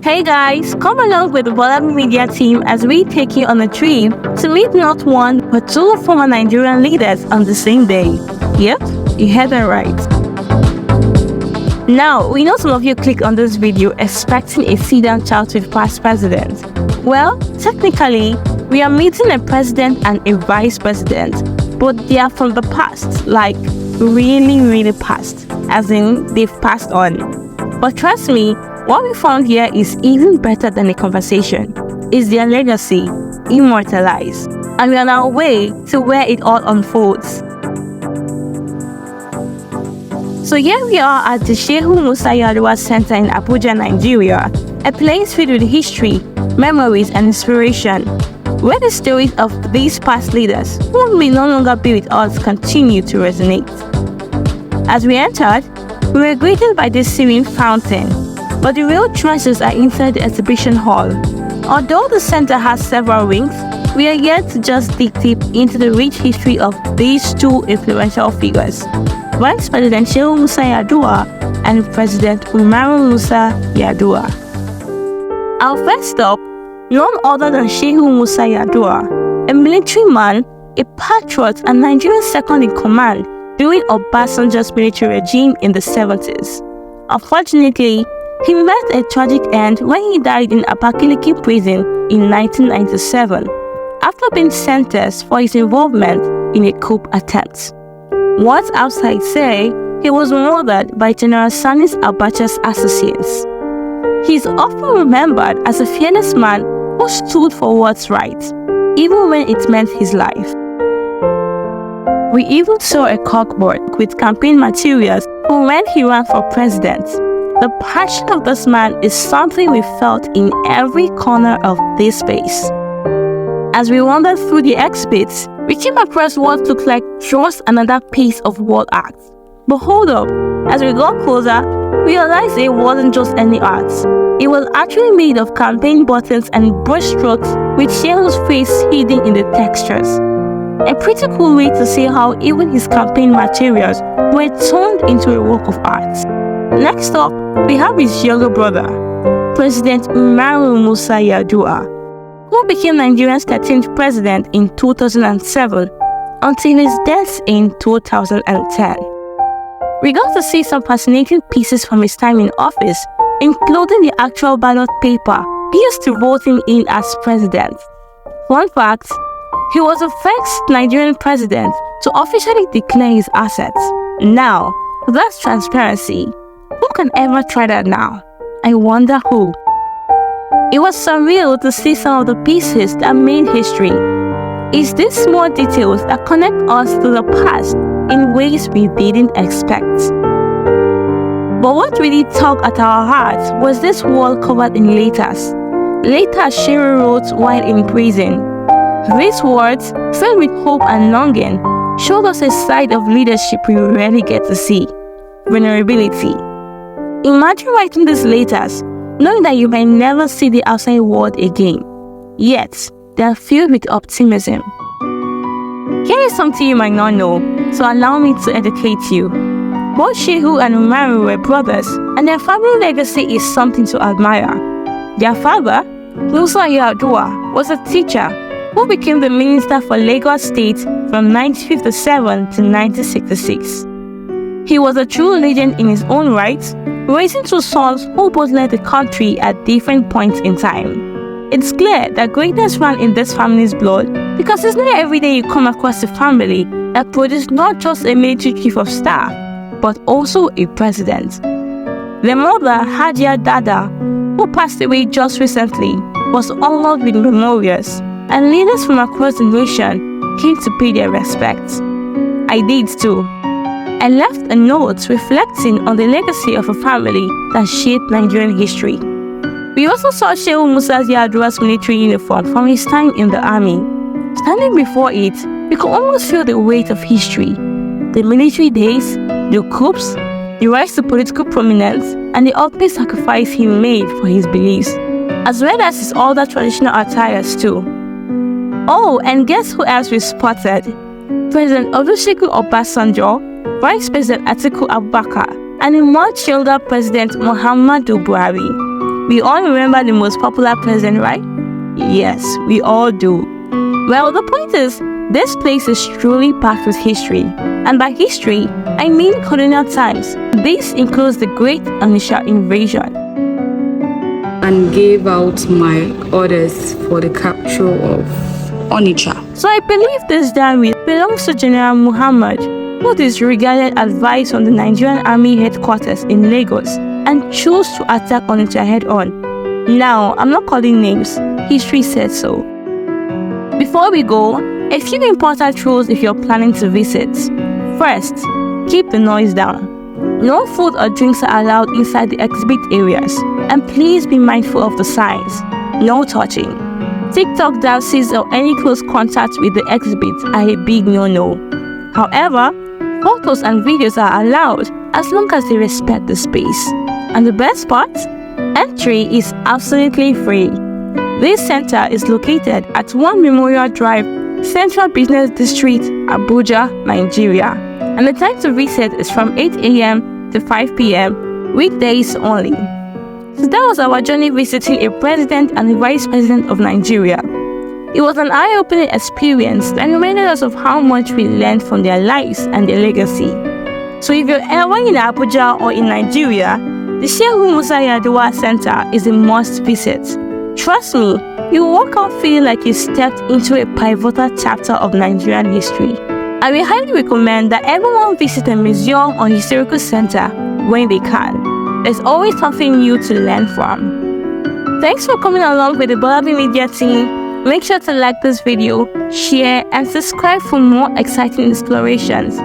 Hey guys, come along with the Bolabi Media team as we take you on a trip to meet not one but two former Nigerian leaders on the same day. Yep, you heard that right. Now, we know some of you clicked on this video expecting a sit-down chat with past presidents. Well, technically, we are meeting a president and a vice president, but they are from the past, like really past, as in they've passed on. But trust me, what we found here is even better than a conversation. It's their legacy, immortalized. And we are on our way to where it all unfolds. So here we are at the Shehu Musa Yar'Adua Center in Abuja, Nigeria, a place filled with history, memories, and inspiration, where the stories of these past leaders, who may no longer be with us, continue to resonate. As we entered, we were greeted by this serene fountain, but the real treasures are inside the exhibition hall. Although the center has several wings, we are yet to just dig deep into the rich history of these two influential figures, Vice President Shehu Musa Yar'Adua and President Umaru Musa Yar'Adua. Our first stop, none other than Shehu Musa Yar'Adua, a military man, a patriot, and Nigeria's second in command during Obasanjo's military regime in the 70s. Unfortunately, he met a tragic end when he died in Abakaliki prison in 1997 after being sentenced for his involvement in a coup attempt. What outside say, he was murdered by General Sani Abacha's assassins. He is often remembered as a fearless man who stood for what's right, even when it meant his life. We even saw a corkboard with campaign materials for when he ran for president. The passion of this man is something we felt in every corner of this space. As we wandered through the exhibits, we came across what looked like just another piece of wall art. But hold up, as we got closer, we realized it wasn't just any art. It was actually made of campaign buttons and brushstrokes with Shehu's face hidden in the textures. A pretty cool way to see how even his campaign materials were turned into a work of art. Next up, we have his younger brother, President Umaru Musa Yar'Adua, who became Nigeria's 13th president in 2007 until his death in 2010. We got to see some fascinating pieces from his time in office, including the actual ballot paper he used to vote him in as president. Fun fact, he was the first Nigerian president to officially declare his assets. Now, that's transparency. Who can ever try that now? I wonder who. It was surreal to see some of the pieces that made history. It's these small details that connect us to the past in ways we didn't expect. But what really tugged at our hearts was this wall covered in letters. Letters Shehu wrote while in prison. These words, filled with hope and longing, showed us a side of leadership we rarely get to see: vulnerability. Imagine writing these letters, knowing that you may never see the outside world again. Yet, they are filled with optimism. Here is something you might not know, so allow me to educate you. Both Shehu and Umaru were brothers, and their family legacy is something to admire. Their father, Musa Yar'Adua, was a teacher who became the Minister for Lagos State from 1957 to 1966. He was a true legend in his own right, raising two sons who both led the country at different points in time. It's clear that greatness ran in this family's blood because it's not every day you come across a family that produced not just a military chief of staff, but also a president. Their mother, Hajia Dada, who passed away just recently, was honored with memorials, and leaders from across the nation came to pay their respects. I did too. I left a note reflecting on the legacy of a family that shaped Nigerian history. We also saw Shehu Musa Yar'Adua's military uniform from his time in the army. Standing before it, we could almost feel the weight of history. The military days, the coups, the rise to political prominence, and the ultimate sacrifice he made for his beliefs, as well as his other traditional attires too. Oh, and guess who else we spotted? President Olusegun Obasanjo, Vice President Atiku Abubakar, and a much younger President Muhammadu Buhari. We all remember the most popular president, right? Yes, we all do. Well, the point is, this place is truly packed with history. And by history, I mean colonial times. This includes the Great Initial Invasion. And gave out my orders for the capture of Onitsha. So I believe this diary belongs to General Muhammad, who disregarded advice from the Nigerian Army headquarters in Lagos and chose to attack Onitsha head-on. Now, I'm not calling names. History said so. Before we go, a few important rules if you're planning to visit. First, keep the noise down. No food or drinks are allowed inside the exhibit areas, and please be mindful of the signs. No touching. TikTok dances or any close contact with the exhibit are a big no-no. However, photos and videos are allowed as long as they respect the space. And the best part? Entry is absolutely free. This center is located at 1 Memorial Drive, Central Business District, Abuja, Nigeria. And the time to visit is from 8 a.m. to 5 p.m. weekdays only. So that was our journey visiting a president and a vice president of Nigeria. It was an eye-opening experience and reminded us of how much we learned from their lives and their legacy. So if you're ever in Abuja or in Nigeria, the Shehu Musa Yar'Adua Center is a must visit. Trust me, you will walk out feeling like you stepped into a pivotal chapter of Nigerian history. I will highly recommend that everyone visit a museum or historical center when they can. There's always something new to learn from. Thanks for coming along with the Bolabi Media team. Make sure to like this video, share, and subscribe for more exciting explorations.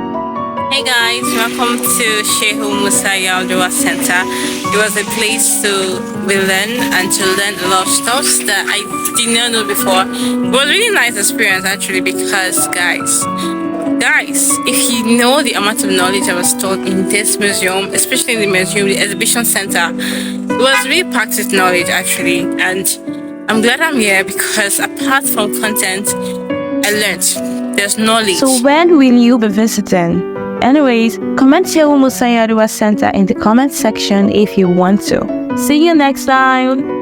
Hey guys, welcome to Shehu Musa Yar'Adua Center. It was a place to learn and to learn a lot of stuff that I did not know before. It was a really nice experience actually because guys, if you know the amount of knowledge that was stored in this museum, especially in the museum, the exhibition center, it was really packed with knowledge actually, and I'm glad I'm here because apart from content, I learned there's knowledge. So when will you be visiting? Anyways, comment Shehu Musa Yar'Adua Center in the comment section if you want to. See you next time!